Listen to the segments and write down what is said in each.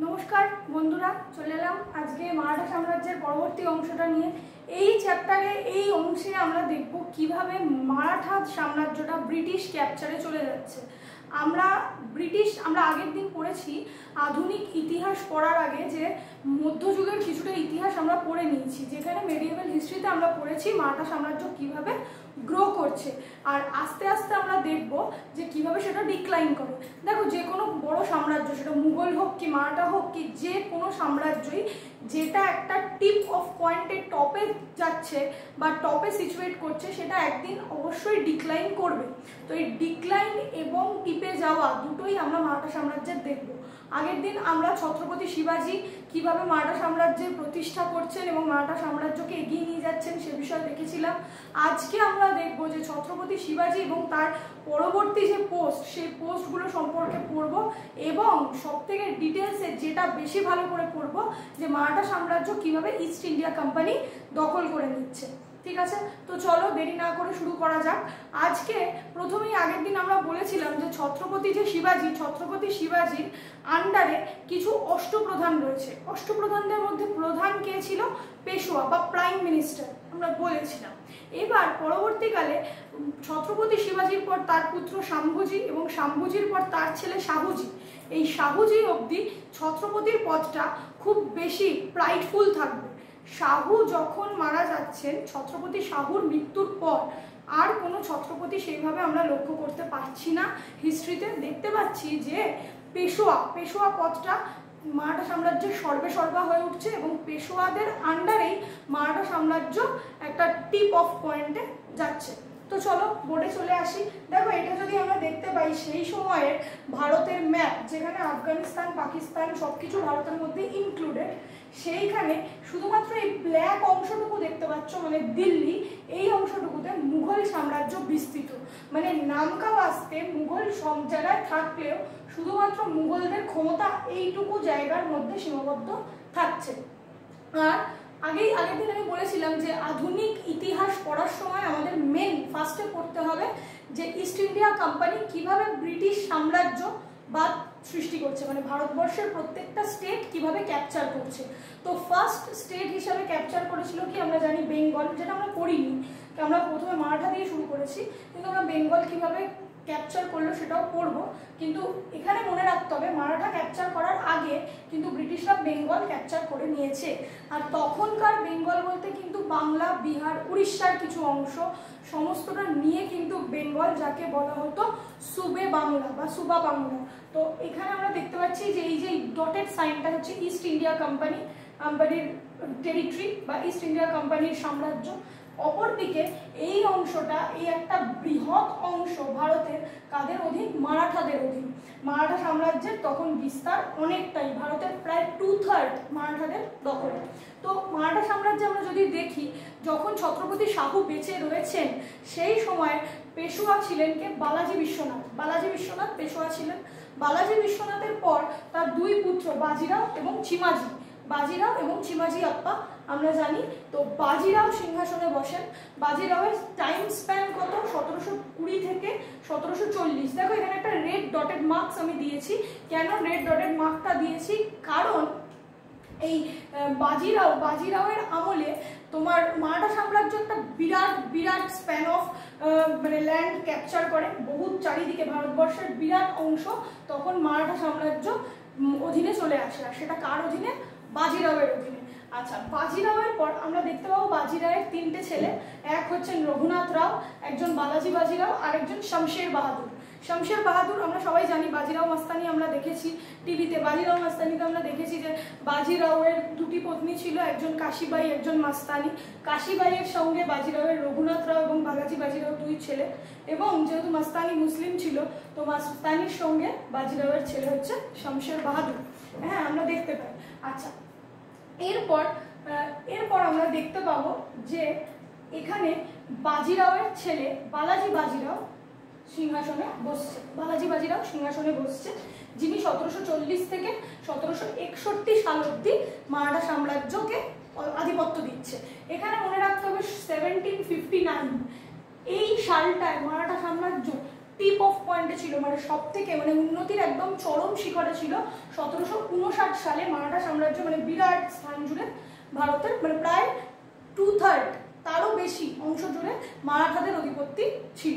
नमस्कार बंधुरा चले एलाम आज के माराठा साम्राज्येर परवर्ती अंशटा निये। এই চ্যাপ্টারে এই অংশে আমরা দেখব কিভাবে মারাঠা সাম্রাজ্যটা ব্রিটিশ ক্যাপচারে চলে যাচ্ছে। আমরা আগের দিন পড়েছি আধুনিক ইতিহাস পড়ার আগে যে মধ্যযুগের কিছুটা ইতিহাস আমরা পড়ে নিয়েছি, যেখানে মেডিয়েভাল হিস্ট্রিতে আমরা পড়েছি মারাঠা সাম্রাজ্য কিভাবে গ্রো করছে আর আস্তে আস্তে আমরা দেখব যে কিভাবে সেটা ডিক্লাইন করে। দেখো, যে কোনো বড় সাম্রাজ্য, সেটা মুঘল হোক কি মারাঠা হোক কি যে কোনো সাম্রাজ্যই যেটা একটা টিপ অফ পয়েন্টের টপে যাচ্ছে বা টপে সিচুয়েট করছে, সেটা একদিন অবশ্যই ডিক্লাইন করবে। তো এই ডিক্লাইন এবং টিপে যাওয়া দুটোই আমরা মারাঠা সাম্রাজ্যের দেখব। আগের দিন আমরা ছত্রপতি শিবাজি কিভাবে মারাঠা সাম্রাজ্যের প্রতিষ্ঠা করছেন এবং মারাঠা সাম্রাজ্যকে এগিয়ে নিয়ে যাচ্ছেন সে বিষয়ে দেখেছিলাম। আজকে আমরা দেখব যে ছত্রপতি শিবাজি এবং তার পরবর্তী যে পোস্ট, সেই পোস্টগুলো সম্পর্কে পড়ব এবং সবথেকে ডিটেলসে যেটা বেশি ভালো করে পড়ব যে মারাঠা সাম্রাজ্য কিভাবে ইস্ট ইন্ডিয়া কোম্পানি দখল করে নিচ্ছে। ঠিক আছে, তো চলো দেরি না করে শুরু করা যাক। আজকে প্রথমেই আগের দিন আমরা বলেছিলাম যে ছত্রপতি শিবাজির আন্ডারে কিছু অষ্টপ্রধান রয়েছে। অষ্টপ্রধানদের মধ্যে প্রধান কে ছিল? পেশোয়া বা প্রাইম মিনিস্টার আমরা বলেছিলাম। এবার পরবর্তীকালে ছত্রপতি শিবাজির পর তার পুত্র শাম্ভুজি এবং শাম্ভুজির পর তার ছেলে শাহুজি, এই শাহুজি অবধি ছত্রপতির পদটা খুব বেশি প্রাইডফুল থাকবে। শাহু যখন মারা যাচ্ছেন, ছত্রপতি শাহুর মৃত্যুর পর আর কোনো ছত্রপতি সেইভাবে আমরা লক্ষ্য করতে পারছি না। হিস্ট্রিতে দেখতে পাচ্ছি যে পেশোয়া পদটা মারাঠা সাম্রাজ্যের সর্বেসর্বা হয়ে উঠছে এবং পেশোয়াদের আন্ডারেই মারাঠা সাম্রাজ্য একটা টিপ অফ পয়েন্টে যাচ্ছে। তো চলো বোর্ডে চলে আসি। দেখো, এটা যদি আমরা দেখতে পাই সেই সময়ের ভারতের ম্যাপ, যেখানে আফগানিস্তান পাকিস্তান সবকিছু ভারতের মধ্যে ইনক্লুডেড, সেইখানে শুধুমাত্র এই ব্ল্যাক অংশটুকু দেখতে পাচ্ছ, মানে দিল্লি, এই অংশটুকুতে মুঘল সাম্রাজ্য বিস্তৃত। মানে নামকাও আসতে মুঘল সব জায়গায় থাকলেও শুধুমাত্র মুঘলদের ক্ষমতা এইটুকু জায়গার মধ্যে সীমাবদ্ধ থাকছে। আর আগের দিন আমি বলেছিলাম যে আধুনিক ইতিহাস পড়ার সময় আমাদের মেন ফার্স্টে পড়তে হবে যে ইস্ট ইন্ডিয়া কোম্পানি কিভাবে ব্রিটিশ সাম্রাজ্য বা সৃষ্টি করছে, মানে ভারতবর্ষের প্রত্যেকটা স্টেট কিভাবে ক্যাপচার করছে। তো ফার্স্ট স্টেট হিসাবে ক্যাপচার করেছিল কি আমরা জানি বেঙ্গল, যেটা আমরা পড়িনি, আমরা প্রথমে মারাঠা দিয়ে শুরু করেছি, কিন্তু আমরা বেঙ্গল কিভাবে ক্যাপচার করলো সেটাও পড়বো। কিন্তু এখানে মনে রাখতে হবে মারাঠা ক্যাপচার করার আগে কিন্তু ব্রিটিশরা বেঙ্গল ক্যাপচার করে নিয়েছে। আর তখনকার বেঙ্গল বলতে কিন্তু বাংলা, বিহার, উড়িষ্যার কিছু অংশ সমস্তটা নিয়ে কিন্তু বেঙ্গল, যাকে বলা হতো সুবে বাংলা বা সুবা বাংলা। তো এখানে আমরা দেখতে পাচ্ছি যে এই যে ডটেড সাইনটা হচ্ছে ইস্ট ইন্ডিয়া কোম্পানির টেরিটরি বা ইস্ট ইন্ডিয়া কোম্পানির সাম্রাজ্য। অপরদিকে এই অংশটা, এই একটা বৃহৎ অংশ ভারতের কাদের অধীন? মারাঠাদের অধীন। মারাঠা সাম্রাজ্যের তখন বিস্তার অনেকটাই, ভারতের প্রায় 2/3 মারাঠাদের দখলে। তো মারাঠা সাম্রাজ্যে আমরা যদি দেখি, যখন ছত্রপতি শাহু বেঁচে রয়েছেন সেই সময় পেশোয়া ছিলেন কে? বালাজি বিশ্বনাথ পেশোয়া ছিলেন। বালাজি বিশ্বনাথের পর তার দুই পুত্র বাজিরাও এবং চিমাজি আপ্পা আমরা জানি। তো বাজিরাও সিংহাসনে বসেন। বাজিরাওয়ের টাইম স্প্যান কত? 1720 থেকে 1740। দেখো, এখানে একটা রেড ডটেড মার্কস আমি দিয়েছি। কেন রেড ডটেড মার্কটা দিয়েছি? কারণ এই বাজিরাওয়ের আমলে তোমার মারাঠা সাম্রাজ্য একটা বিরাট স্প্যান অফ মানে ল্যান্ড ক্যাপচার করে, বহু চারিদিকে ভারতবর্ষের বিরাট অংশ তখন মারাঠা সাম্রাজ্য অধীনে চলে আসে। আর সেটা কার অধীনে? বাজিরাওয়ের অধীনে। আচ্ছা, বাজিরাওয়ের পর আমরা দেখতে পাবো বাজিরাওয়ের 3টে ছেলে। এক হচ্ছেন রঘুনাথ রাও, একজন বালাজি বাজিরাও, আর একজন শমশের বাহাদুর। আমরা সবাই জানি বাজিরাও মাস্তানি আমরা দেখেছি টিভিতে। বাজিরাও মাস্তানিতে আমরা দেখেছি যে বাজিরাওয়ের দুটি পত্নী ছিল, একজন কাশীবাই, একজন মাস্তানি। কাশীবাইয়ের সঙ্গে বাজিরাওয়ের রঘুনাথ রাও এবং বালাজি বাজিরাও দুই ছেলে। এবং যেহেতু মাস্তানি মুসলিম ছিল, তো মাস্তানির সঙ্গে বাজিরাওয়ের ছেলে হচ্ছে শমশের বাহাদুর। হ্যাঁ, আমরা দেখতে পাই। আচ্ছা, এরপর আমরা দেখতে পাবো যে এখানে বাজিরাওয়ের ছেলে বালাজি বাজিরাও সিংহাসনে বসছে, যিনি 1740 থেকে 1761 সাল অব্দি মারাঠা সাম্রাজ্যকে আধিপত্য দিচ্ছে। এখানে মনে রাখতে হবে 1759 এই সালটায় মারাঠা সাম্রাজ্য টিপ অফ পয়েন্টে ছিল, মানে সব থেকে মানে উন্নতির একদম চরম শিখরে ছিল 1759 সালে মারাঠা সাম্রাজ্য, মানে বিরাট স্থান জুড়ে ভারতের মানে প্রায় 2/3 তারও বেশি অংশ জুড়ে মারাঠাদের অধিপত্তি ছিল।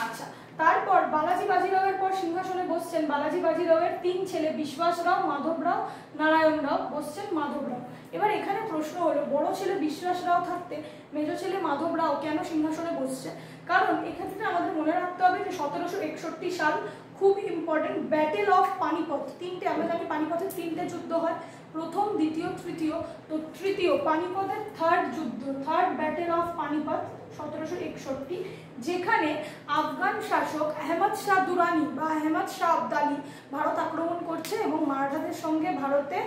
আচ্ছা, তারপর বালাজি বাজিরাওয়ের পর সিংহাসনে বসছেন বালাজি বাজিরাওয়ের 3 ছেলে বিশ্বাসরাও, মাধবরাও, নারায়ণরাও বসছেন মাধবরাও। এবার এখানে প্রশ্ন হলো, বড় ছেলে বিশ্বাসরাও থাকতে মেজ ছেলে মাধবরাও কেন সিংহাসনে বসছে? কারণ এক্ষেত্রে আমাদের মনে রাখতে হবে যে 1761 সাল খুব ইম্পর্টেন্ট, ব্যাটেল অফ পানিপথ। তিনটে, আমরা জানি পানিপথের 3টে যুদ্ধ হয়, প্রথম, দ্বিতীয়, তৃতীয়। তো তৃতীয় পানিপথের থার্ড যুদ্ধ, থার্ড ব্যাটেল অফ পানিপথ 1761, যেখানে আফগান শাসক আহমদ শাহ দুরানি বা আহমদ শাহ আবদালি ভারত আক্রমণ করছে এবং মারাঠাদের সঙ্গে ভারতে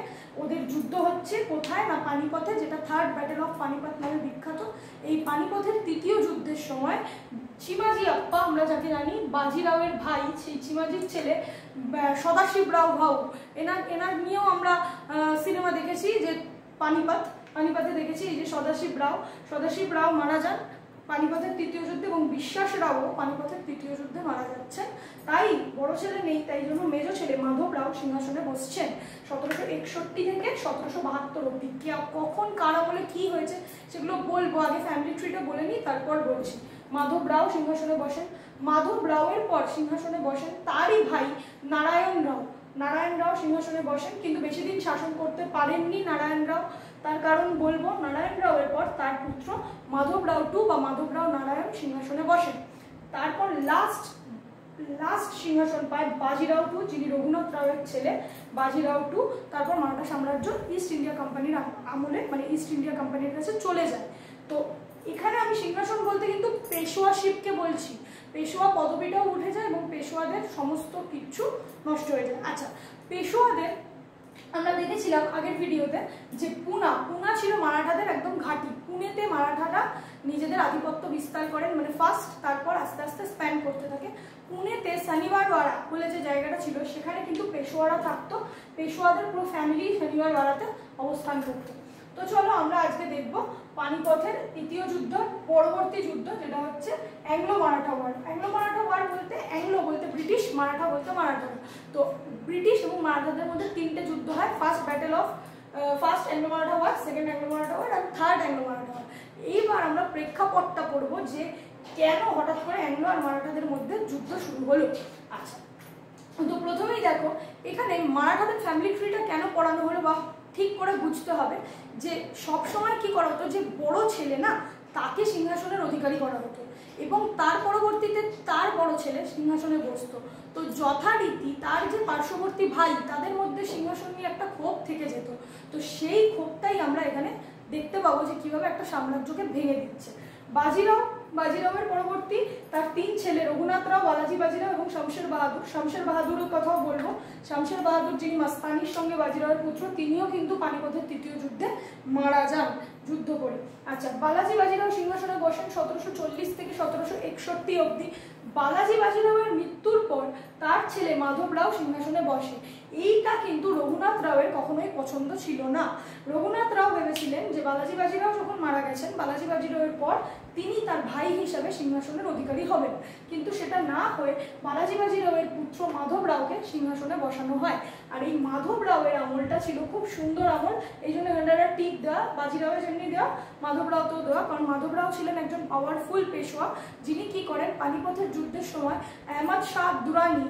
ওদের যুদ্ধ হচ্ছে। কোথায় না পানিপথে, যেটা থার্ড ব্যাটেল অফ পানিপথ নামে বিখ্যাত। এই পানিপথের তৃতীয় যুদ্ধের সময় চিমাজি আপ্পা, আমরা যাকে জানি বাজিরাওয়ের ভাই, সেই চিমাজির ছেলে সদাশিবরাও ভাউ, এনার নিয়েও আমরা সিনেমা দেখেছি, যে পানিপথে দেখেছি। এই যে সদাশিবরাও মারা যান পানিপথের তৃতীয় যুদ্ধে, এবং বিশ্বাসরাও পানিপথের তৃতীয় যুদ্ধে মারা যাচ্ছেন। তাই বড় ছেলে নেই, তাই জন্য মেজ ছেলে মাধবরাও সিংহাসনে বসছেন 1761 থেকে 1772 অব্দি। কখন কার আমলে কি হয়েছে সেগুলো বলবো, আগে ফ্যামিলি ট্রিটা বলে নিই, তারপর বলছি। মাধবরাও সিংহাসনে বসেন, মাধবরাওয়ের পর সিংহাসনে বসেন তারই ভাই নারায়ণরাও সিংহাসনে বসেন, কিন্তু বেশি দিন শাসন করতে পারেননি নারায়ণরাও। তার কারণ বলবো, নারায়ণরাওয়ের পর তার পুত্র মাধবরাও টু বা মাধবরাও নারায়ণ সিংহাসনে বসেন। তারপর লাস্ট সিংহাসন পায় বাজিরাও টু, যিনি রঘুনাথ রাওয়ের ছেলে, বাজিরাও টু। তারপর মারাঠা সাম্রাজ্য ইস্ট ইন্ডিয়া কোম্পানির আমলে, মানে ইস্ট ইন্ডিয়া কোম্পানির কাছে চলে যায়। তো এখানে আমি সিংহাসন বলতে কিন্তু পেশোয়াশিপকে বলছি, পেশোয়া পদবিটাও উঠে যায় এবং পেশোয়াদের সমস্ত কিছু নষ্ট হয়ে যায়। আচ্ছা, পেশোয়াদের আমরা দেখেছিলাম আগের ভিডিওতে যে পুনা ছিল মারাঠাদের একদম ঘাঁটি। পুনেতে মারাঠারা নিজেদের আধিপত্য বিস্তার করেন, মানে ফার্স্ট, তারপর আস্তে আস্তে স্প্যান করতে থাকে। পুনেতে শনিবারওয়াড়া বলে যে জায়গাটা ছিল, সেখানে কিন্তু পেশোয়ারা থাকতো, পেশোয়াদের পুরো ফ্যামিলি শনিবারওয়াড়াতে অবস্থান করতো। তো চলো আমরা আজকে দেখব পানিপথের তৃতীয় যুদ্ধ, পরবর্তী যুদ্ধ, যেটা হচ্ছে Anglo Maratha war. Anglo Maratha war বলতে, অ্যাংলো বলতে ব্রিটিশ, মারাঠা বলতে মারাঠারা। তো ব্রিটিশ এবং মারাঠাদের মধ্যে 3টে যুদ্ধ হয়, first Anglo Maratha war, second Anglo Maratha war আর থার্ড অ্যাংলো মারাঠা ওয়ার। এইবার আমরা প্রেক্ষাপটটা পড়বো যে কেন হঠাৎ করে অ্যাংলো আর মারাঠাদের মধ্যে যুদ্ধ শুরু হলো। আচ্ছা, তো প্রথমেই দেখো এখানে মারাঠাদের ফ্যামিলি ট্রিটা কেন পড়ানো হলো বা ঠিক করে বুঝতে হবে যে সব সময় কি করা হতো, যে বড় ছেলে না, তাকে সিংহাসনের অধিকারী করা হতো এবং তার পরবর্তীতে তার বড় ছেলে সিংহাসনে বসতো। তো যথারীতি তার যে পার্শ্ববর্তী ভাই, তাদের মধ্যে সিংহাসন নিয়ে একটা ক্ষোভ থেকে যেত। তো সেই ক্ষোভটাই আমরা এখানে দেখতে পাবো যে কিভাবে একটা সাম্রাজ্যকে ভেঙে দিচ্ছে। বাজিরাওয়ের পরবর্তী তার 3 ছেলে, রঘুনাথ রাও, বালাজি বাজিরাও এবং শামশের বাহাদুরের কথাও বলবো। শামশের বাহাদুর, যিনি মাস্তানির সঙ্গে বাজিরাওয়ের পুত্র, তিনিও কিন্তু পানিপথের তৃতীয় যুদ্ধে মারা যান যুদ্ধ করে। আচ্ছা, বালাজি বাজিরাও সিংহাসনে বসেন 1740 থেকে 1761 অব্দি। বালাজি বাজিরাওয়ের মৃত্যুর পর তার ছেলে মাধবরাও সিংহাসনে বসে। এইটা কিন্তু রঘুনাথ রাওয়ের কখনোই পছন্দ ছিল না। রঘুনাথ রাও ভেবেছিলেন যে বালাজি বাজিরাও যখন মারা গেছেন, বালাজি বাজিরাওয়ের পর তিনি তার ভাই হিসাবে সিংহাসনের অধিকারী হবেন, কিন্তু সেটা না হয়ে বালাজি বাজিরাওয়ের পুত্র মাধবরাওকে সিংহাসনে বসানো হয়। আর এই মাধবরাওয়ের আমলটা ছিল খুব সুন্দর আমল, এই জন্য এখানটা টিক দেওয়া, বাজিরাওয়ের যেমনি দেওয়া মাধবরাওতেও দেওয়া, কারণ মাধবরাও ছিলেন একজন পাওয়ারফুল পেশোয়া, যিনি কি করেন পানিপথের যুদ্ধের সময় আহমদ শাহ দুরানি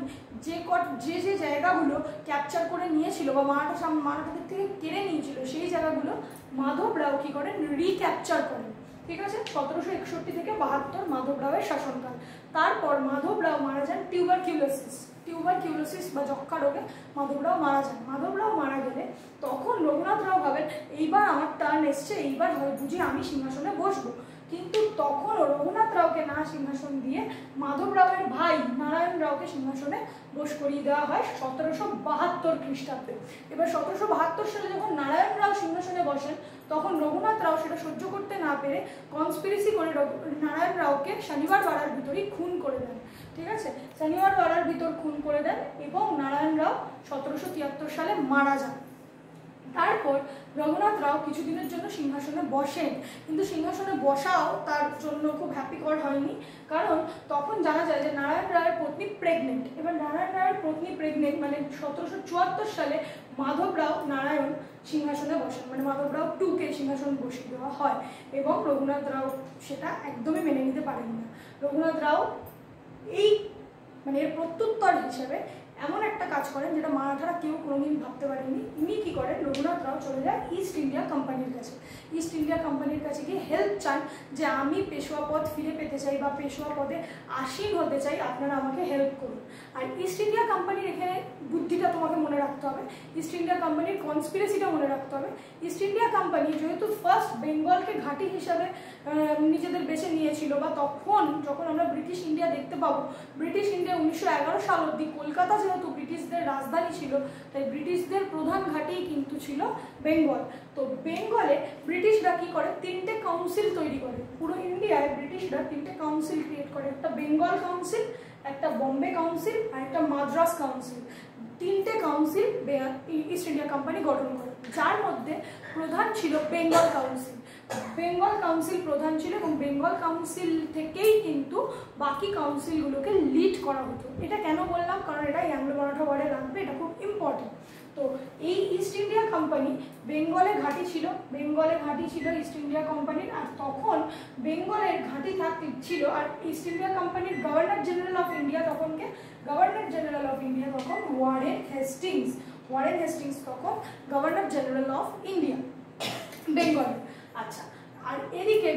যে জায়গাগুলো ক্যাপচার করে নিয়েছিল বা মারাঠাদের থেকে কেড়ে নিয়েছিল, সেই জায়গাগুলো মাধবরাও কি করেন রিক্যাপচার করেন। ঠিক আছে, 1761 থেকে 72 মাধবরাওয়ের শাসনকাল। তারপর মাধবরাও মারা যান টিউবারকিউলোসিস বা যক্ষা রোগে মাধবরাও মারা যান। মাধবরাও মারা গেলে তখন রঘুনাথ রাও ভাবেন এইবার আমার টার্ন এসছে, এইবার বুঝি আমি সিংহাসনে বসবো। কিন্তু তখন রঘুনাথ রাওকে না সিংহাসন দিয়ে মাধবরাওয়ের ভাই নারায়ণ রাওকে সিংহাসনে বস করিয়ে দেওয়া হয় 1772 খ্রিস্টাব্দে। এবার 1772 সালে যখন নারায়ণ রাও সিংহাসনে বসেন, তখন রঘুনাথ রাও সেটা সহ্য করতে না পেরে কনস্পিরেসি করে নারায়ণ রাওকে শনিবারওয়াড়ার ভিতরেই খুন করে দেন। ঠিক আছে, শনিবারওয়াড়ার ভিতর খুন করে দেন এবং নারায়ণ রাও 1773 সালে মারা যান। তারপর রঘুনাথ রাও কিছুদিনের জন্য সিংহাসনে বসেন, কিন্তু সিংহাসনে বসাও তার জন্য খুব হ্যাপিকর হয়নি, কারণ তখন জানা যায় যে নারায়ণ রায়ের পত্নী প্রেগনেন্ট। এবার নারায়ণ রায়ের পত্নী প্রেগনেন্ট মানে 1774 সালে মাধব রাও নারায়ণ সিংহাসনে বসেন, মানে মাধব রাও টুকে সিংহাসন বসিয়ে দেওয়া হয়, এবং রঘুনাথ রাও সেটা একদমই মেনে নিতে পারেন না। রঘুনাথ রাও এই মানে এর প্রত্যুত্তর হিসেবে এমন একটা কাজ করেন যেটা মারাঠারা কেউ কোনোদিন ভাবতে পারেনি। ইনি কী করেন, রঘুনাথ রাও চলে যায় ইস্ট ইন্ডিয়া কোম্পানির কাছে। ইস্ট ইন্ডিয়া কোম্পানির কাছে গিয়ে হেল্প চান যে আমি পেশোয়া পদ ফিরে পেতে চাই বা পেশোয়া পদে আসীন হতে চাই, আপনারা আমাকে হেল্প করুন। আর ইস্ট ইন্ডিয়া কোম্পানির এখানে বুদ্ধিটা তোমাকে মনে রাখতে হবে, ইস্ট ইন্ডিয়া কোম্পানির কনস্পিরেসিটা মনে রাখতে হবে। ইস্ট ইন্ডিয়া কোম্পানি যেহেতু ফার্স্ট বেঙ্গলকে ঘাঁটি হিসাবে নিজেদের বেছে নিয়েছিল, বা তখন যখন আমরা ব্রিটিশ ইন্ডিয়া দেখতে পাবো, ব্রিটিশ ইন্ডিয়া 1911 সাল অবধি কলকাতা যেহেতু ব্রিটিশদের রাজধানী ছিল, তাই ব্রিটিশদের প্রধান ঘাঁটি কিন্তু ছিল বেঙ্গল। তো বেঙ্গলে ব্রিটিশরা কি করে, 3টে কাউন্সিল তৈরি করে। পুরো ইন্ডিয়ায় ব্রিটিশরা 3টে কাউন্সিল ক্রিয়েট করে, একটা বেঙ্গল কাউন্সিল, একটা বম্বে কাউন্সিল আর একটা মাদ্রাস কাউন্সিল। 3টে কাউন্সিল ইস্ট ইন্ডিয়া কোম্পানি গঠন করে, যার মধ্যে প্রধান ছিল বেঙ্গল কাউন্সিল। বেঙ্গল কাউন্সিল প্রধান ছিল, এবং বেঙ্গল কাউন্সিল থেকেই কিন্তু বাকি কাউন্সিলগুলোকে লিড করা হতো। এটা কেন বললাম, কারণ এটা অ্যাংলো মারাঠা ওয়ারে লাগবে, এটা খুব ইম্পর্টেন্ট। তো এই ইস্ট ইন্ডিয়া কোম্পানি বেঙ্গলে ঘাঁটি ছিল, বেঙ্গলে ঘাঁটি ছিল ইস্ট ইন্ডিয়া কোম্পানির। আর তখন বেঙ্গলের ঘাঁটি ছিল, আর ইস্ট ইন্ডিয়া কোম্পানির গভর্নর জেনারেল অফ ইন্ডিয়া তখনকে গভর্নর জেনারেল অফ ইন্ডিয়া তখন ওয়ারেন হেস্টিংস। ওয়ারেন হেস্টিংস তখন গভর্নর জেনারেল অফ ইন্ডিয়া বেঙ্গলের। আচ্ছা, আর এদিকে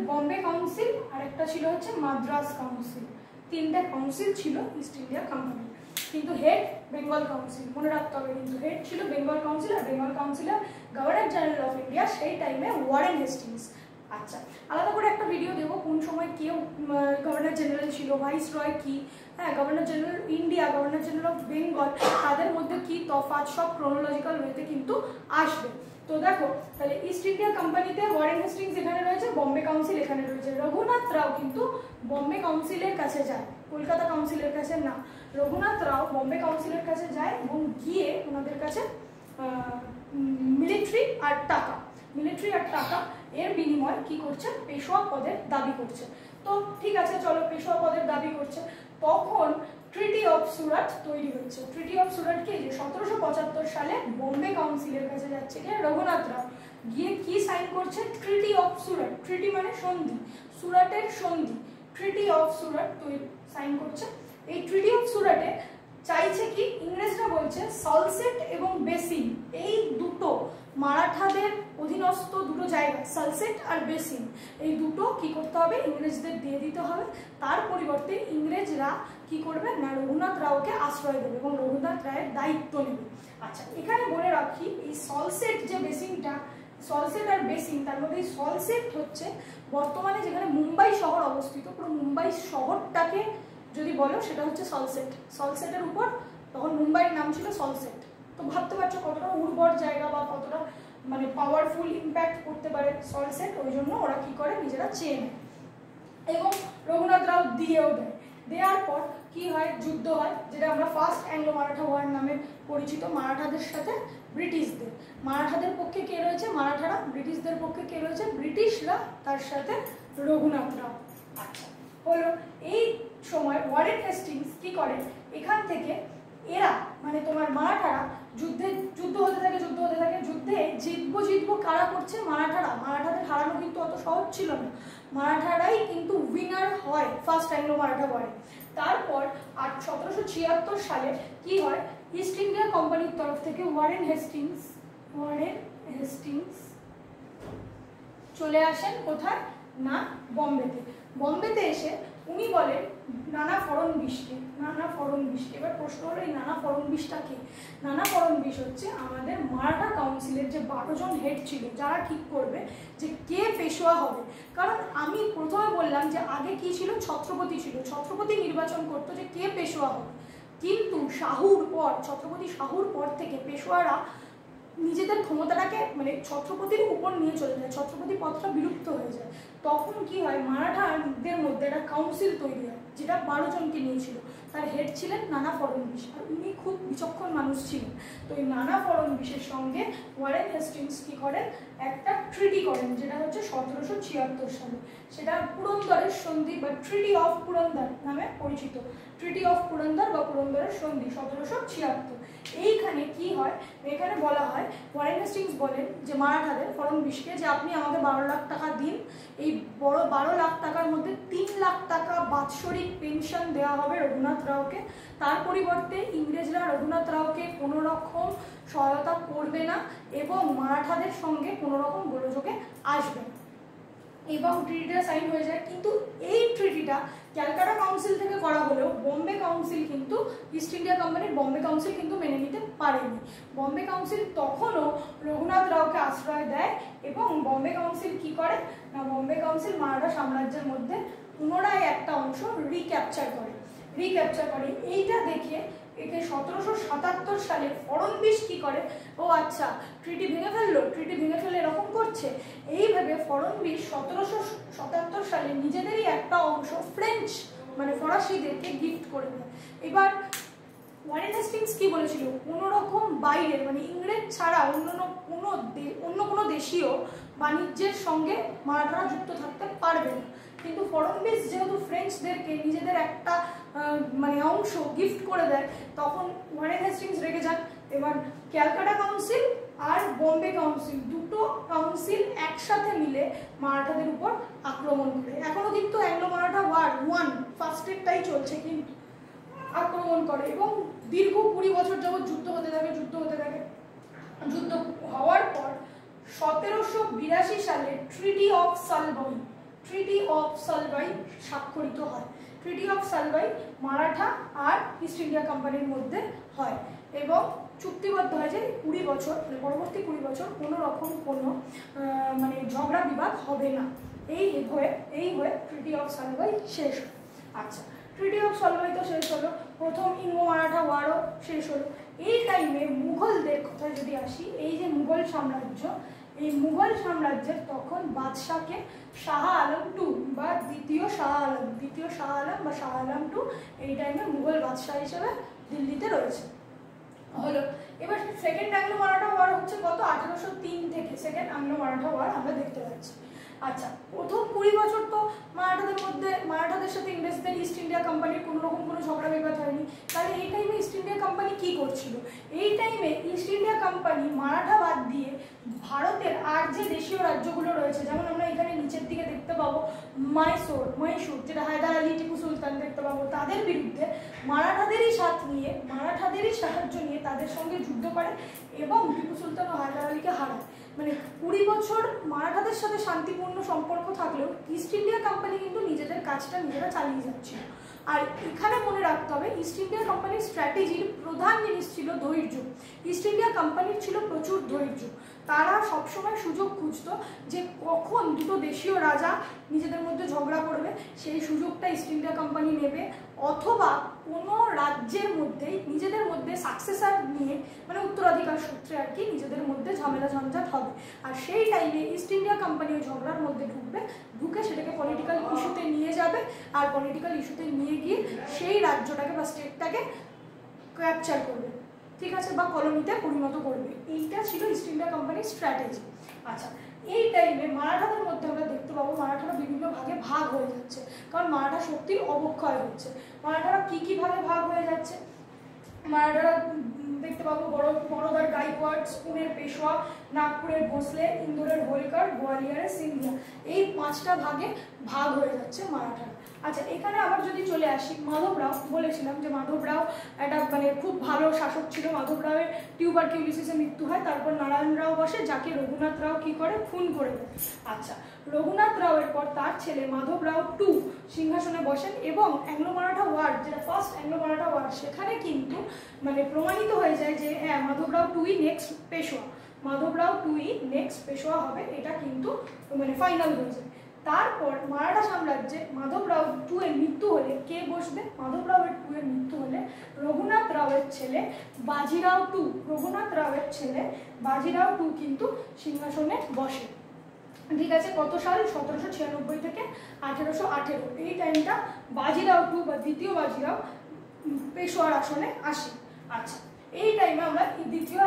বম্বে কাউন্সিল আর একটা ছিল হচ্ছে মাদ্রাস কাউন্সিল। 3টে কাউন্সিল ছিল ইস্ট ইন্ডিয়া কোম্পানি, কিন্তু হেড বেঙ্গল কাউন্সিল, মনে রাখতে হবে। কিন্তু হেড ছিল বেঙ্গল কাউন্সিল, আর বেঙ্গল কাউন্সিলের গভর্নর জেনারেল অফ ইন্ডিয়া সেই টাইমে ওয়ারেন হেস্টিংস। আচ্ছা, আলাদা করে একটা ভিডিও দেবো কোন সময় কেউ গভর্নর জেনারেল ছিল, ভাইস রয় কি, হ্যাঁ, governor general India, governor general of Bengal, তাদের মধ্যে কি তফাৎ, সব ক্রোনোলজিক্যাল ওয়েতে কিন্তু আসবে। তো দেখো, তাহলে ইস্ট ইন্ডিয়া কোম্পানিতে ওয়ারেন হেস্টিংস এখানে রয়েছে, বম্বে কাউন্সিল এখানে রয়েছে। রঘুনাথ রাও কিন্তু বম্বে কাউন্সিলের কাছে যায়, কলকাতা কাউন্সিলের কাছে না। রঘুনাথ রাও বম্বে কাউন্সিলের কাছে যায় এবং গিয়ে ওনাদের কাছে মিলিটারি আর টাকা এর বিনিময়ে কি করছে, পেশোয়া পদের দাবি করছে। তো ঠিক আছে, চলো পেশোয়া পদের দাবি করছে। তখন ট্রিটি অফ সুরাট তৈরি হচ্ছে। ট্রিটি অফ সুরাট কি, যে 1775 সালে বম্বে কাউন্সিলের কাছে যাচ্ছে কে, রঘুনাথ রাও, গিয়ে কি সাইন করছে, ট্রিটি অফ সুরাট। ট্রিটি মানে সন্ধি, সুরাটের সন্ধি, ট্রিটি অফ সুরাট সাইন করছে। এই ট্রিটি অফ সুরাটে চাইছে কি, ইংরেজরা বলছে সালসেট এবং বেসিন, এই দুটো মারাঠাদের অধীনস্থ দুটো জায়গা, সালসেট আর বেসিন, এই দুটো কি করতে হবে, ইংরেজদের দিয়ে দিতে হবে। তার পরিবর্তে ইংরেজরা কি করবে না, রঘুনাথ রাওকে আশ্রয় দেবে এবং রঘুনাথ রায়ের দায়িত্ব নেবে। আচ্ছা, এখানে বলে রাখি, এই সলসেট যে বেসিনটা, সলসেট আর বেসিন, তার মধ্যে এই সলসেট হচ্ছে বর্তমানে যেখানে মুম্বাই শহর অবস্থিত, পুরো মুম্বাই শহরটাকে যদি বলো সেটা হচ্ছে সলসেট। সলসেটের উপর তখন মুম্বাইয়ের নাম ছিল সলসেট। তো ভাবতে পারছো কতটা উর্বর জায়গা বা কতটা মানে পাওয়ারফুল ইম্প্যাক্ট করতে পারে সলসেট, ওই জন্য ওরা কি করে, নিজেরা চেয়ে নেয় এবং রঘুনাথ রাও দিয়েও দেয়। দেওয়ার পর কি হয়, যুদ্ধ হয়, যেটা আমরা ফার্স্ট অ্যাংলো মারাঠা ওয়ার নামে পরিচিত, মারাঠাদের সাথে ব্রিটিশদের। মারাঠাদের পক্ষে কে রয়েছে, মারাঠারা, ব্রিটিশদের পক্ষে কে রয়েছে, ব্রিটিশরা, তার সাথে রঘুনাথ রাও। আচ্ছা, হলো এই সময় ওয়ারেন হেস্টিংস কি করে, এখান থেকে এরা মানে তোমার মারাঠারা যুদ্ধ হতে থাকে, যুদ্ধে জিতবো কারা করছে, মারাঠারা। মারাঠাদের হারানো কিন্তু অত সহজ ছিল না, মারাঠারাই কিন্তু উইনার হয় ফার্স্ট অ্যাংলো মারাঠা ওয়ারে। তারপর 1776 সালে কি হয়, ইস্ট ইন্ডিয়া কোম্পানির তরফ থেকে ওয়ারেন হেস্টিংস চলে আসেন কোথায় না, বম্বেতে এসে উনি বলেন নানা ফড়নবিশকে। এবার প্রশ্ন হলো, এই নানা ফড়নবিশটা কে? নানা ফড়নবিশ হচ্ছে আমাদের মারাঠা কাউন্সিলের যে 12 জন হেড ছিল, যারা ঠিক করবে যে কে পেশোয়া হবে। কারণ আমি প্রথমে বললাম যে আগে কি ছিল, ছত্রপতি ছিল, ছত্রপতি নির্বাচন করতো যে কে পেশোয়া হবে। কিন্তু ছত্রপতি শাহুর পর থেকে পেশোয়ারা নিজেদের ক্ষমতাটাকে মানে ছত্রপতির উপর নিয়ে চলে যায়, ছত্রপতি পদটা বিলুপ্ত হয়ে যায়, তখন কি হয় মারাঠাদের মধ্যে একটা কাউন্সিল তৈরি হয় যেটা 12 জনকে নিয়েছিল। তার হেড ছিলেন নানা ফড়নবিশ, আর উনি খুব বিচক্ষণ মানুষ ছিলেন। তো এই নানা ফড়নবিশের সঙ্গে ওয়ারেন হেস্টিংস কি করেন, একটা ট্রিটি করেন, যেটা হচ্ছে 1776 সালে। সেটা পুরন্দরের সন্ধি বা ট্রিটি অফ পুরন্দর নামে পরিচিত। ট্রিটি অফ পুরন্দর বা পুরন্দরের সন্ধি 1776। এইখানে কি হয়, এখানে বলা হয় ওয়ারেন হেস্টিংস বলেন যে মারাঠাদের ফড়নবিশকে যে আপনি আমাকে 12 লাখ টাকা দিন, এই বড় 12 লাখ টাকার মধ্যে 3 লাখ টাকা বাৎসরিক পেনশন দেওয়া হবে রঘুনাথ রাওকে। তার পরিবর্তে ইংরেজরা রঘুনাথ রাওকে কোনো রকম সহায়তা করবে না এবং মারাঠাদের সঙ্গে কোনো রকম গোলযোগে আসবে না, এবং ট্রিটিটা সাইন হয়ে যায়। কিন্তু এই ট্রিটিটা ক্যালকাটা কাউন্সিল থেকে করা হলেও বম্বে কাউন্সিল কিন্তু, ইস্ট ইন্ডিয়া কোম্পানির বম্বে কাউন্সিল কিন্তু মেনে নিতে পারেনি। বম্বে কাউন্সিল তখনও রঘুনাথ রাওকে আশ্রয় দেয় এবং বম্বে কাউন্সিল কি করে না, বম্বে কাউন্সিল মারাঠা সাম্রাজ্যের মধ্যে পুনরায় একটা অংশ রিক্যাপচার করে। এইটা দেখে একে 1777 সালে ফড়নবিশ কি করে, ও আচ্ছা ট্রিটি ভেঙে ফেললে এরকম করছে, এইভাবে ফড়নবিশ 1777 সালে নিজেদেরই একটা অংশ ফ্রেঞ্চ মানে ফরাসিদেরকে গিফট করে দেয়। এবার ওয়ারেন হেস্টিংস কি বলেছিল, কোনো রকম বাইরের মানে ইংরেজ ছাড়া অন্য কোনো দেশীয় বাণিজ্যের সঙ্গে মারাঠারা যুক্ত থাকতে পারবে না। কিন্তু ফড়নবিশ যেহেতু ফ্রেঞ্চদেরকে নিজেদের একটা মানে অংশ গিফট করে দেয়, তখন ওয়ারেন হেস্টিংস রেগে যান। এবার ক্যালকাটা কাউন্সিল আর বম্বে কাউন্সিল, দুটো কাউন্সিল একসাথে মিলে মারাঠাদের উপর আক্রমণ করে। এখনো কিন্তু অ্যাংলো মারাঠা ওয়ার 1 ফার্স্টেরটাই চলছে, কিন্তু আক্রমণ করে এবং দীর্ঘ 20 বছর যাবৎ যুদ্ধ হতে থাকে। যুদ্ধ হওয়ার পর 1782 সালে ট্রিটি অফ সালবাই স্বাক্ষরিত হয়। ট্রিটি অফ সালবাই মারাঠা আর ইস্ট ইন্ডিয়া কোম্পানির মধ্যে হয় এবং চুক্তিবদ্ধ হয় যে 20 বছর পরবর্তী 20 বছর কোনো রকম কোনো মানে ঝগড়া বিবাদ হবে না। এই হয়ে ট্রিটি অফ সালবাই শেষ হয়। আচ্ছা, ট্রিটি অফ সালবাই তো শেষ হলো, প্রথম ইঙ্গো মারাঠা ওয়ারও শেষ হলো। এই টাইমে মুঘলদের কথায় যদি আসি, এই যে মুঘল সাম্রাজ্য, এই মুঘল সাম্রাজ্যের তখন বাদশাকে শাহ আলম টু বা দ্বিতীয় শাহ আলম বা শাহ আলম টু এই টাইমে মুঘল বাদশাহ হিসেবে দিল্লিতে রয়েছে হলো। এবার সেকেন্ড অ্যাংলো মারাঠা ওয়ার হচ্ছে কত, 1803 থেকে সেকেন্ড অ্যাংলো মারাঠা ওয়ার আমরা দেখতে পাচ্ছি। আচ্ছা, প্রথম 20 বছর তো মারাঠাদের সাথে ইংরেজদের ইস্ট ইন্ডিয়া কোম্পানির কোনো রকম কোনো ঝগড়া বিবাদ হয়নি। তাহলে এই টাইমে ইস্ট ইন্ডিয়া কোম্পানি কি করছিল? এই টাইমে ইস্ট ইন্ডিয়া কোম্পানি মারাঠা বাদ দিয়ে ভারতের আর যে দেশীয় রাজ্যগুলো রয়েছে, যেমন আমরা এখানে নিচের দিকে দেখতে পাবো মহীশূর, যেটা হায়দার আলী টিপু সুলতান দেখতে পাবো, তাদের বিরুদ্ধে মারাঠাদেরই সাহায্য নিয়ে তাদের সঙ্গে যুদ্ধ করে এবং টিপু সুলতান ও হায়দার আলীকে হারায়। মানে 20 বছর মারাঠাদের সাথে শান্তিপূর্ণ সম্পর্ক থাকলেও ইস্ট ইন্ডিয়া কোম্পানি কিন্তু নিজেদের কাজটা নিজেরা চালিয়ে যাচ্ছিল। আর এখানে মনে রাখতে হবে, ইস্ট ইন্ডিয়া কোম্পানির স্ট্র্যাটেজির প্রধান জিনিস ছিল ধৈর্য। ইস্ট ইন্ডিয়া কোম্পানির ছিল প্রচুর ধৈর্য। তারা সবসময় সুযোগ খুঁজতো যে কখন দুটো দেশীয় রাজা নিজেদের মধ্যে ঝগড়া করবে, সেই সুযোগটা ইস্ট ইন্ডিয়া কোম্পানি নেবে, অথবা কোনো রাজ্যের মধ্যেই নিজেদের মধ্যে সাকসেসার নিয়ে মানে উত্তরাধিকার সূত্রে আর কি নিজেদের মধ্যে ঝামেলা ঝঞ্ঝাট হবে। আর সেই টাইমে ইস্ট ইন্ডিয়া কোম্পানি ওই ঝগড়ার মধ্যে ঢুকে সেটাকে পলিটিক্যাল ইস্যুতে নিয়ে যাবে, আর পলিটিক্যাল ইস্যুতে নিয়ে গিয়ে সেই রাজ্যটাকে বা স্টেটটাকে ক্যাপচার করবে, ঠিক আছে, বা কলোনিতে পরিণত করবে। এইটা ছিল ইস্ট ইন্ডিয়া কোম্পানির স্ট্র্যাটেজি। আচ্ছা, এই টাইমে মারাঠাদের মধ্যে আমরা দেখতে পাবো মারাঠারা বিভিন্ন ভাগে ভাগ হয়ে যাচ্ছে, কারণ মারাঠা শক্তির অবক্ষয় হচ্ছে। মারাঠারা কি ভাবে ভাগ হয়ে যাচ্ছে? মারাঠারা দেখতে পাবো বড়োদার গাইকোয়াড, পুনের পেশোয়া, নাগপুরের ভোসলে, ইন্দোরের হোলকার, গোয়ালিয়রের সিন্ধিয়া, এই 5টা ভাগে ভাগ হয়ে যাচ্ছে মারাঠারা। আচ্ছা, এখানে আবার যদি চলে আসি, মাধব রাও, বলেছিলাম যে মাধব রাও একটা মানে খুব ভালো শাসক ছিল। মাধব রাওয়ের টিউবারকিউলিসিসে মৃত্যু হয়, তারপর নারায়ণ রাও বসে, যাকে রঘুনাথ রাও কি করে, খুন করে দেয়। আচ্ছা, রঘুনাথ রাওয়ের পর তার ছেলে মাধব রাও টু সিংহাসনে বসেন এবং অ্যাংলো মারাঠা ওয়ার, যেটা ফার্স্ট অ্যাংলো মারাঠা ওয়ার, সেখানে কিন্তু মানে প্রমাণিত হয়ে যায় যে হ্যাঁ মাধব রাও টুই নেক্সট পেশোয়া, হবে, এটা কিন্তু মানে ফাইনাল হয়ে যায়। তারপর মারাঠা সাম্রাজ্যে মাধবরাও টু এর মৃত্যু হলে কে বসবে? মাধবরাও টু এর মৃত্যু হলে রঘুনাথ রাওয়ের ছেলে বাজিরাও টু, রঘুনাথ রাওয়ের ছেলে বাজিরাও টু কিন্তু সিংহাসনে বসে। ঠিক আছে, কত সাল? 1796 থেকে 1818, এই টাইমটা বাজিরাও টু বা দ্বিতীয় বাজিরাও পেশোয়ার আসনে আসে। আচ্ছা, এই টাইমে আমরা দ্বিতীয়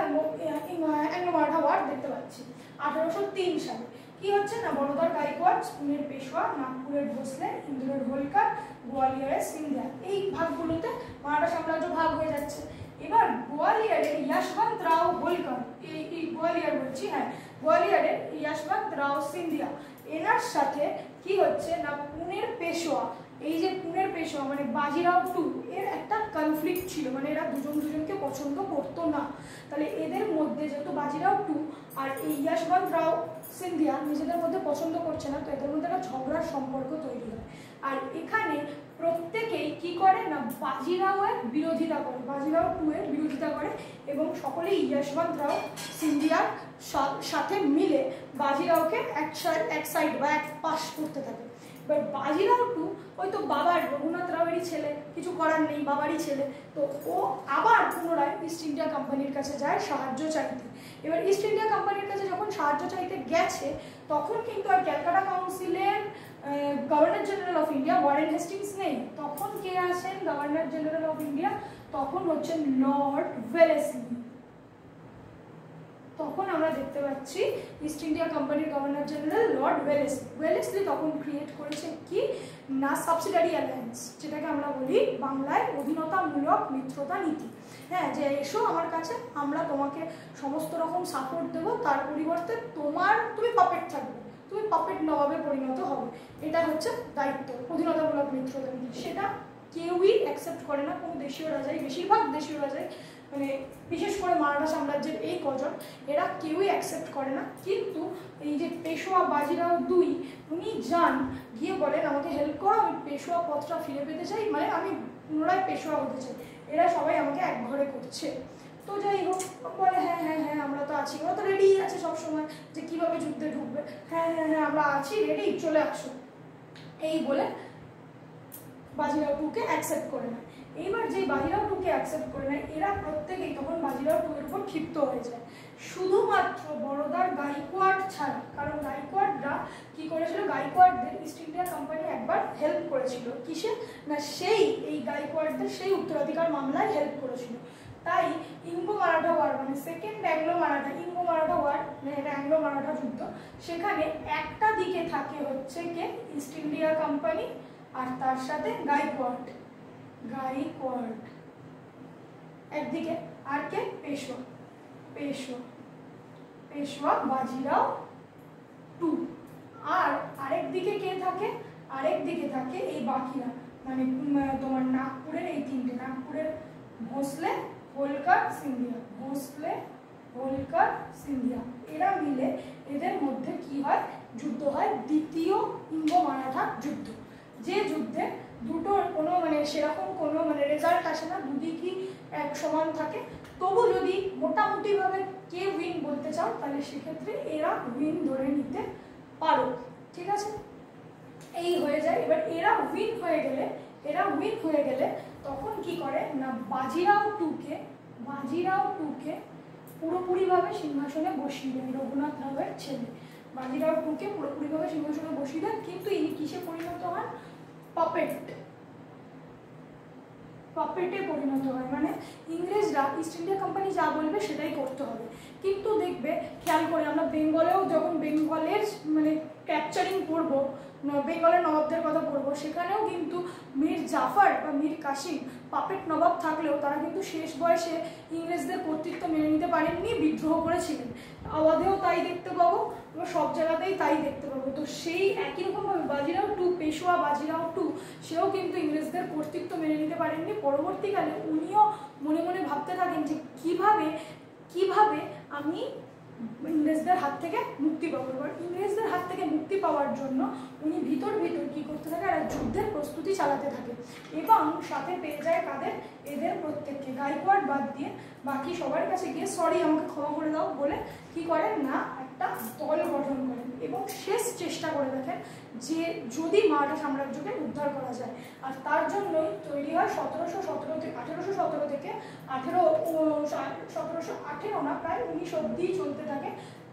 অ্যাংলো মারাঠা ওয়ার দেখতে পাচ্ছি। 1803 সালে কি হচ্ছে না, বড়োদার গাইকোয়াড়, পুনের পেশোয়া, নাগপুরের ভোসলে, ইন্দোরের হোলকার, গোয়ালিয়রের সিন্ধিয়া, এই ভাগগুলোতে মারাঠা সাম্রাজ্য ভাগ হয়ে যাচ্ছে। এবার গোয়ালিয়রের যশবন্ত রাও হোলকার, এই গোয়ালিয়র বলছি, হ্যাঁ গোয়ালিয়রের যশবন্ত রাও সিন্ধিয়া, এনার সাথে কি হচ্ছে না, পুনের পেশোয়া, এই যে পুনের পেশোয়া মানে বাজিরাও টু, এর একটা কনফ্লিক্ট ছিল, মানে এরা দুজনকে পছন্দ করতো না। তাহলে এদের মধ্যে যেহেতু বাজিরাও টু আর এই যশবন্ত রাও সিন্ধিয়া নিজেদের মধ্যে পছন্দ করছে না, তো এদের মধ্যে একটা ঝগড়ার সম্পর্ক তৈরি হয়। আর এখানে প্রত্যেকেই কি করে না, বাজিরাওয়ের বিরোধিতা করে, বাজিরাও টু এর বিরোধিতা করে এবং সকলেই যশবন্ত রাও সিন্ধিয়ার সাথে মিলে বাজিরাওকে এক সাইড বা এক পাশ করতে থাকে। এবার বাজিরাও টু ওই তো বাবার, রঘুনাথ রাওয়েরই ছেলে, কিছু করার নেই, বাবারই ছেলে, তো ও আবার পুনরায় ইস্ট ইন্ডিয়া কোম্পানির কাছে যায় সাহায্য চাইতে। এবার ইস্ট ইন্ডিয়া কোম্পানির কাছে যখন সাহায্য চাইতে গেছে, তখন কিন্তু আর ক্যালকাটা কাউন্সিলের governor general of India Warren Hastings নেই। তখন কে আছেন গভর্নর জেনারেল অফ ইন্ডিয়া? তখন হচ্ছেন লর্ড ওয়েলেসলি। তখন আমরা দেখতে পাচ্ছি ইস্ট ইন্ডিয়া কোম্পানির governor general Lord Wellesley. Wellesley তখন ক্রিয়েট করেছে কি না, সাবসিডারি অ্যালায়েন্স, যেটাকে আমরা বলি বাংলায় অধীনতামূলক মিত্রতা নীতি। হ্যাঁ, যে এসো আমার কাছে, আমরা তোমাকে সমস্ত রকম সাপোর্ট দেবো, তার পরিবর্তে তুমি পাপেট থাকবে, তুমি পাপেট নবাবে পরিণত হবে, এটা হচ্ছে দায়িত্ব, অধীনতামূলক মিত্রতা নীতি। সেটা কেউই অ্যাকসেপ্ট করে না, কোনো দেশীয় রাজাই, বেশিরভাগ দেশীয় রাজাই, মানে বিশেষ করে মারাঠা সাম্রাজ্যের এই কজন, এরা কেউই অ্যাকসেপ্ট করে না। কিন্তু এই যে পেশোয়া বাজিরাও দুই, উনি যান, গিয়ে বলেন আমাকে হেল্প করো, আমি পেশোয়া পথটা ফিরে পেতে চাই, মানে আমি পুনরায় পেশোয়া হতে চাই, এরা সবাই আমাকে এক ঘরে করছে। তো যাই হোক, বলে হ্যাঁ হ্যাঁ হ্যাঁ আমরা তো আছি, ওরা তো রেডি আছে সবসময় যে কীভাবে যুদ্ধে ঢুকবে, হ্যাঁ হ্যাঁ হ্যাঁ আমরা আছি রেডি, চলে আসো, এই বলে বাজিরাও টুকে অ্যাকসেপ্ট করে নেয়। এইবার যে বাজিরাও টুকে অ্যাকসেপ্ট করে নেয়, এরা প্রত্যেকেই তখন বাজিরাও টু এর উপর ক্ষিপ্ত হয়ে যায়, শুধুমাত্র বড়োদার গাইকোয়াড় ছাড়া। কারণ গাইকোয়াড়রা কি করেছিল, গাইকোয়াড়দের ইস্ট ইন্ডিয়া কোম্পানি একবার হেল্প করেছিল, কিসে না, এই গাইকোয়াড়দের সেই উত্তরাধিকার মামলায় হেল্প করেছিল। তাই ইঙ্গো মারাঠা ওয়ার, মানে second Anglo Maratha, Anglo Maratha war মানে এটা অ্যাংলো মারাঠা যুদ্ধ, সেখানে একটা দিকে থাকে হচ্ছে কে, ইস্ট ইন্ডিয়া কোম্পানি, আর তার সাথে গাইকোয়াড় একদিকে, আর কে, পেশোয়া বাজিরাও টু। আর আরেক দিকে কে থাকে, আরেক দিকে থাকে এই বাকিরা, মানে তোমার নাগপুরের এই তিনটে, নাগপুরের ভোসলে, হোলকার, সিন্ধিয়া, এরা মিলে, এদের মধ্যে কি হয়, যুদ্ধ হয়, দ্বিতীয় ইঙ্গো মারাঠা যুদ্ধ। যে যুদ্ধে দুটোর কোনো মানে সেরকম কোনো মানে রেজাল্ট আসে না, দুদিকই এক সমান থাকে, তবু যদি মোটামুটিভাবে কে উইন বলতে চাও, তাহলে সেক্ষেত্রে এরা উইন ধরে নিতে পারো। ঠিক আছে, এই হয়ে যায়। এবার এরা উইন হয়ে গেলে তখন কি করে না, বাজিরাও টুকে পুরোপুরিভাবে সিংহাসনে বসিয়ে দেন, রঘুনাথ রাওয়ের ছেলে বাজিরাও টুকে পুরোপুরিভাবে সিংহাসনে বসিয়ে দেন। কিন্তু ইনি কিসে পরিণত হন, পাপেটে পরিণত হয়, মানে ইংরেজরা, ইস্ট ইন্ডিয়া কোম্পানি যা বলবে সেটাই করতে হবে। কিন্তু দেখবে, খেয়াল করে আমরা বেঙ্গলেও যখন বেঙ্গলের মানে ক্যাপচারিং করবো, বেঙ্গলের নবাবদের কথা বলবো, সেখানেও কিন্তু মীর জাফর বা মীর কাসিম পাপেট নবাব থাকলেও তারা কিন্তু শেষ বয়সে ইংরেজদের কর্তৃত্ব মেনে নিতে পারেননি, বিদ্রোহ করেছিলেন। আওয়াধেও তাই দেখতে পাবো, সব জায়গাতেই তাই দেখতে পাবো। তো সেই একই রকমভাবে বাজিরাও টু, পেশোয়া বাজিরাও টু, সেও কিন্তু ইংরেজদের কর্তৃত্ব মেনে নিতে পারেননি। পরবর্তীকালে উনিও মনে মনে ভাবতে থাকেন যে কিভাবে আমি ইংরেজদের হাত থেকে মুক্তি পাবো। এবার ইংরেজদের হাত থেকে মুক্তি পাওয়ার জন্য উনি ভিতর কি করতে থাকে, আর যুদ্ধের প্রস্তুতি চালাতে থাকে, এবং সাথে পেয়ে যায় কাদের, এদের প্রত্যেককে গাইকোয়াড় বাদ দিয়ে বাকি সবার কাছে গিয়ে সরি আমাকে ক্ষমা করে দাও বলে কি করেন না একটা দল গঠন করেন এবং শেষ চেষ্টা করে দেখেন যে যদি মারাঠা সাম্রাজ্যকে উদ্ধার করা যায়। আর তার জন্যই তৈরি হয় 1817 থেকে 1718 না প্রায় 19 অব্দি চলতে থাকে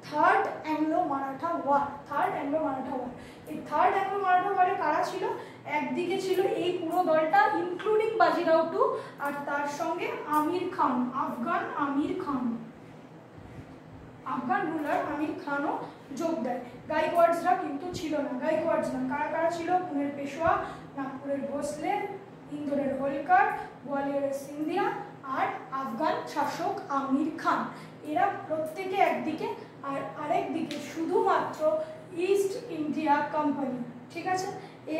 থার্ড অ্যাংলো মারাঠা ওয়ার। এই থার্ড অ্যাংলো মারাঠা ওয়ারে কারা ছিল? একদিকে ছিল এই পুরো দলটা ইনক্লুডিং বাজিরাও টু, আর তার সঙ্গে আমির খান, আফগান রুলার আমির খানও যোগ দেয়। গাইকোয়াড়সরা কিন্তু ছিল না। কারা কারা ছিল? পুনের পেশোয়া, নাগপুরের ভোসলে, ইন্দোরের হোলকার, গোয়ালিয়রের সিন্ধিয়া আর আফগান শাসক আমির খান। এরা প্রত্যেকে একদিকে, আর আরেক দিকে শুধুমাত্র ইস্ট ইন্ডিয়া কোম্পানি। ঠিক আছে,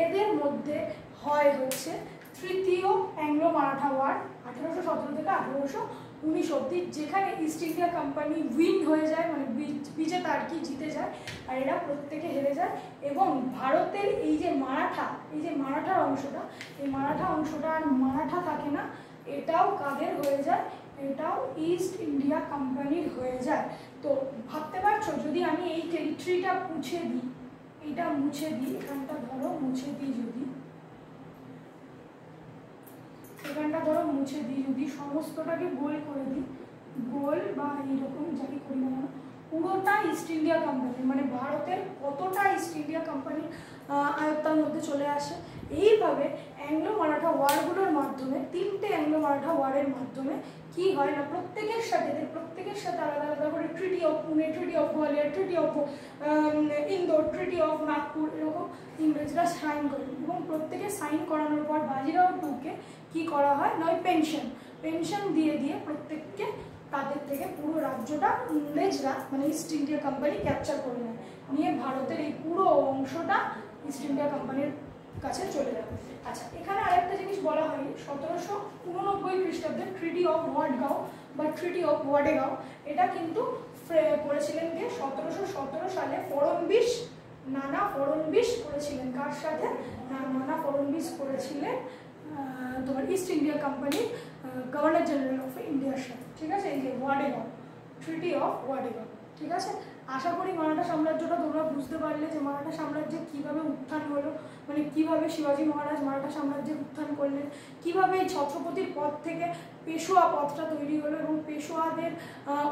এদের মধ্যে হয় হচ্ছে তৃতীয় অ্যাংলো মারাঠা ওয়ার 1817 থেকে 1819 অব্দি, যেখানে ইস্ট ইন্ডিয়া কোম্পানি উইন হয়ে যায়, মানে বিজেতা আর কি, জিতে যায়, আর এরা প্রত্যেকে হেরে যায়। এবং ভারতের এই যে মারাঠার অংশটা, এই মারাঠা অংশটা আর মারাঠা থাকে না, এটাও কাদের হয়ে যায়? এটাও ইস্ট ইন্ডিয়া কোম্পানির হয়ে যায়। তো ভাবতে পারছো যদি আমি এই টেরিটরিটা মুছে দিই, এখানটা ধরো মুছে দিই, যদি সমস্তটাকে গোল করে দিই, গোল বা এইরকম যাই করি না, পুরোটা ইস্ট ইন্ডিয়া কোম্পানি, মানে ভারতের কতটা ইস্ট ইন্ডিয়া কোম্পানির আয়ত্তার মধ্যে চলে আসে। এইভাবে অ্যাংলো মারাঠা ওয়ারগুলোর মাধ্যমে, 3টে অ্যাংলো মারাঠা ওয়ারের মাধ্যমে কি হয় না, প্রত্যেকের সাথে আলাদা আলাদা করে treaty of Pune, treaty of Gwalior, treaty of Indore, treaty of Nagpur, এরকম ইংরেজরা সাইন করে। এবং প্রত্যেকে সাইন করানোর পর বাজিরাও টুকে কি করা হয় না, ওই পেনশন দিয়ে প্রত্যেককে তাদের থেকে পুরো রাজ্যটা ইংরেজরা, মানে ইস্ট ইন্ডিয়া কোম্পানি ক্যাপচার করে নেয়, নিয়ে ভারতের এই পুরো অংশটা ইস্ট ইন্ডিয়া কোম্পানির কাছে চলে যাবে। আচ্ছা, এখানে আরেকটা জিনিস বলা হয়নি, 1789 খ্রিস্টাব্দে ট্রিটি অফ ওয়াডগাঁও বা ট্রিটি অফ ওয়াডেগাঁও, এটা কিন্তু করেছিলেন কে? 1717 সালে নানা ফড়নবিশ করেছিলেন। কার সাথে? নানা ফড়নবিশ করেছিলেন তোমার ইস্ট ইন্ডিয়া কোম্পানির গভর্নর জেনারেল অফ ইন্ডিয়ার সাথে। ঠিক আছে, এই যে ওয়াডেগাঁও, ট্রিটি অফ ওয়াডেগাঁও। ঠিক আছে, আশা করি মারাঠা সাম্রাজ্যটা তোমরা বুঝতে পারলে যে মারাঠা সাম্রাজ্যের কীভাবে উত্থান হলো, মানে কীভাবে শিবাজী মহারাজ মারাঠা সাম্রাজ্যের উত্থান করলেন, কীভাবে এই ছত্রপতির পদ থেকে পেশোয়া পদটা তৈরি হলো, এবং পেশোয়াদের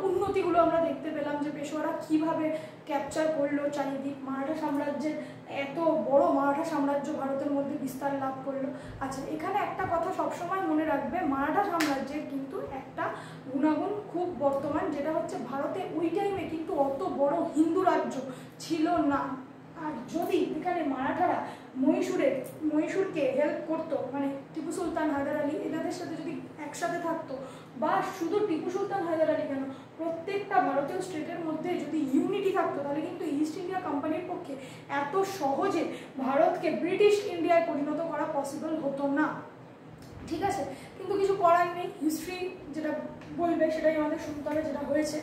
উন্নতিগুলো আমরা দেখতে পেলাম যে পেশোয়ারা কীভাবে ক্যাপচার করলো চারিদিক, মারাঠা সাম্রাজ্যের এত বড় মারাঠা সাম্রাজ্য ভারতের মধ্যে বিস্তার লাভ করলো। আচ্ছা, এখানে একটা কথা সবসময় মনে রাখবে, মারাঠা সাম্রাজ্যের কিন্তু একটা গুণাগুণ খুব বর্তমান, যেটা হচ্ছে ভারতে ওই টাইমে কিন্তু অত বড় হিন্দু রাজ্য ছিল না। আর যদি এখানে মারাঠারা মহীশূরকে হেল্প করতো, মানে টিপু সুলতান, হায়দার আলী, এনাদের সাথে যদি একসাথে থাকতো, বা শুধু টিপু সুলতান, হায়দার আলী কেন, প্রত্যেকটা ভারতীয় স্টেটের মধ্যে যদি ইউনিটি থাকতো, তাহলে কিন্তু ইস্ট ইন্ডিয়া কোম্পানির পক্ষে এত সহজে ভারতকে ব্রিটিশ ইন্ডিয়ায় পরিণত করা পসিবল হতো না। ঠিক আছে, কিন্তু কিছু করার নেই, হিস্ট্রি যেটা বলবে সেটাই আমাদের শুনতে হবে, যেটা হয়েছে।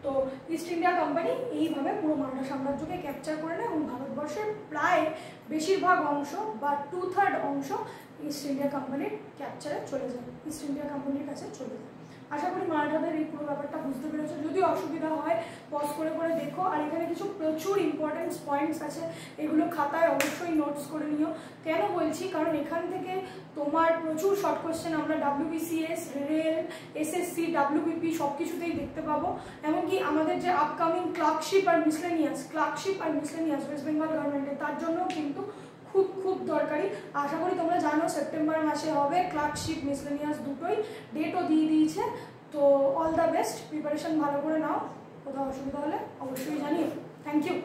তো ইস্ট ইন্ডিয়া কোম্পানি এইভাবে পুরো মারাঠা সাম্রাজ্যকে ক্যাপচার করে নেয় এবং ভারতবর্ষের প্রায় বেশিরভাগ অংশ বা 2/3 অংশ ইস্ট ইন্ডিয়া কোম্পানির ক্যাপচারে চলে যায়, ইস্ট ইন্ডিয়া কোম্পানির কাছে চলে যায়। আশা করি মারাঠাদের এই পুরো ব্যাপারটা বুঝতে পেরেছো। যদি অসুবিধা হয় পজ করে দেখো, আর এখানে কিছু প্রচুর ইম্পর্টেন্ট পয়েন্টস আছে, এগুলো খাতায় অবশ্যই নোটস করে নিও। কেন বলছি, কারণ এখান থেকে তোমার প্রচুর শর্ট কোয়েশ্চেন আমরা WBCS, রেল, SSC, WBP সব কিছুতেই দেখতে পাবো। এমনকি আমাদের যে আপকামিং ক্লার্কশিপ আর মিসলেনিয়াস ওয়েস্ট বেঙ্গল গভর্নমেন্টের, তার জন্য কিন্তু খুব দরকারি। আশা করি তোমরা জানো সেপ্টেম্বর মাসে হবে ক্লার্কশিপ, মিসলেনিয়াস দুটোই, ডেটও দিয়ে দিয়েছে। তো অল দ্য বেস্ট, প্রিপারেশন ভালো করে নাও, কোথাও অসুবিধা হলে অবশ্যই জানিও। Thank you.